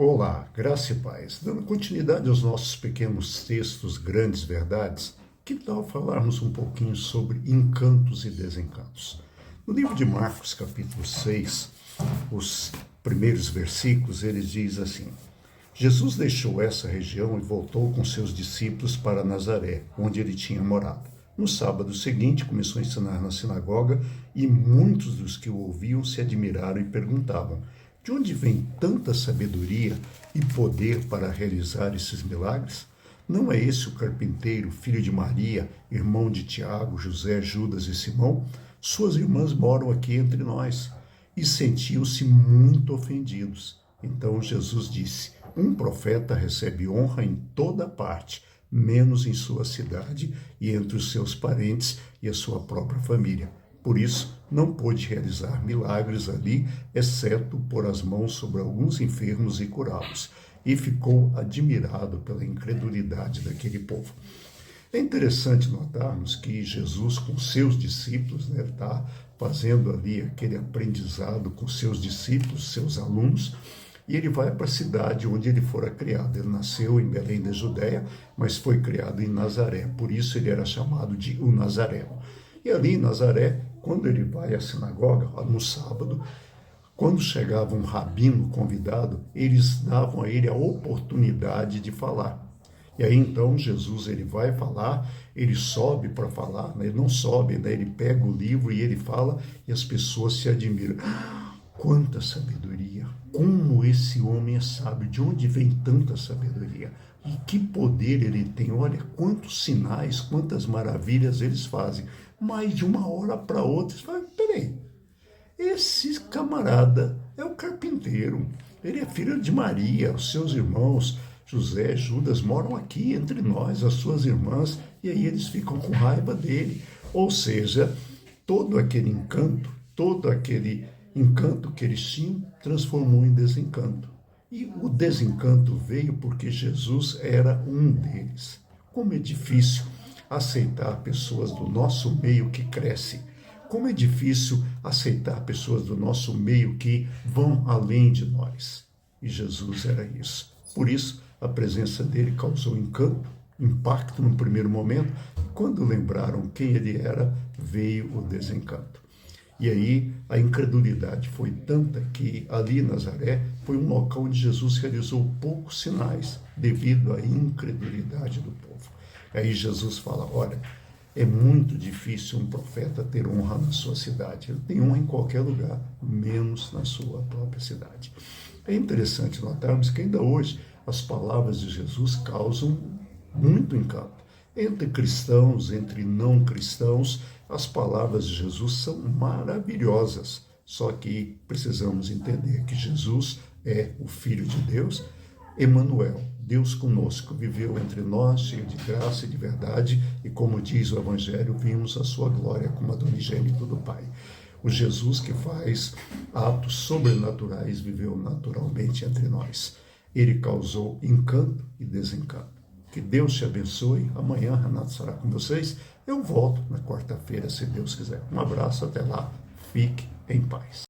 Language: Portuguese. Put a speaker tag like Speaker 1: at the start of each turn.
Speaker 1: Olá, graça e paz. Dando continuidade aos nossos pequenos textos, grandes verdades, que tal falarmos um pouquinho sobre encantos e desencantos? No livro de Marcos, capítulo 6, os primeiros versículos, ele diz assim: Jesus deixou essa região e voltou com seus discípulos para Nazaré, onde ele tinha morado. No sábado seguinte, começou a ensinar na sinagoga e muitos dos que o ouviam se admiraram e perguntavam: de onde vem tanta sabedoria e poder para realizar esses milagres? Não é esse o carpinteiro, filho de Maria, irmão de Tiago, José, Judas e Simão? Suas irmãs moram aqui entre nós. E sentiam-se muito ofendidos. Então Jesus disse: um profeta recebe honra em toda parte, menos em sua cidade e entre os seus parentes e a sua própria família. Por isso, não pôde realizar milagres ali, exceto pôr as mãos sobre alguns enfermos e curá-los. E ficou admirado pela incredulidade daquele povo. É interessante notarmos que Jesus, com seus discípulos, está fazendo ali aquele aprendizado com seus discípulos, seus alunos, e ele vai para a cidade onde ele fora criado. Ele nasceu em Belém da Judéia, mas foi criado em Nazaré, por isso ele era chamado de o Nazareno. E ali em Nazaré, quando ele vai à sinagoga, no sábado, quando chegava um rabino convidado, eles davam a ele a oportunidade de falar. E aí então Jesus ele vai falar, ele sobe para falar, né? Ele não sobe, né? Ele pega o livro e ele fala e as pessoas se admiram. Quanta sabedoria! Como esse homem é sábio! De onde vem tanta sabedoria? E que poder ele tem! Olha quantos sinais, quantas maravilhas eles fazem. Mas de uma hora para outra, você fala, peraí, esse camarada é o carpinteiro, ele é filho de Maria, os seus irmãos, José, Judas, moram aqui entre nós, as suas irmãs, e aí eles ficam com raiva dele. Ou seja, todo aquele encanto que eles tinham, transformou em desencanto. E o desencanto veio porque Jesus era um deles. Como é difícil aceitar pessoas do nosso meio que crescem. Como é difícil aceitar pessoas do nosso meio que vão além de nós. E Jesus era isso. Por isso, a presença dele causou encanto, impacto no primeiro momento. E quando lembraram quem ele era, veio o desencanto. E aí a incredulidade foi tanta que ali em Nazaré foi um local onde Jesus realizou poucos sinais devido à incredulidade do povo. Aí Jesus fala, olha, é muito difícil um profeta ter honra na sua cidade. Ele tem honra em qualquer lugar, menos na sua própria cidade. É interessante notarmos que ainda hoje as palavras de Jesus causam muito encanto. Entre cristãos, entre não cristãos, as palavras de Jesus são maravilhosas. Só que precisamos entender que Jesus é o Filho de Deus, Emanuel, Deus conosco, viveu entre nós, cheio de graça e de verdade, e como diz o Evangelho, vimos a sua glória como a do unigênito do Pai. O Jesus que faz atos sobrenaturais viveu naturalmente entre nós. Ele causou encanto e desencanto. Que Deus te abençoe. Amanhã, Renato estará com vocês. Eu volto na quarta-feira, se Deus quiser. Um abraço, até lá. Fique em paz.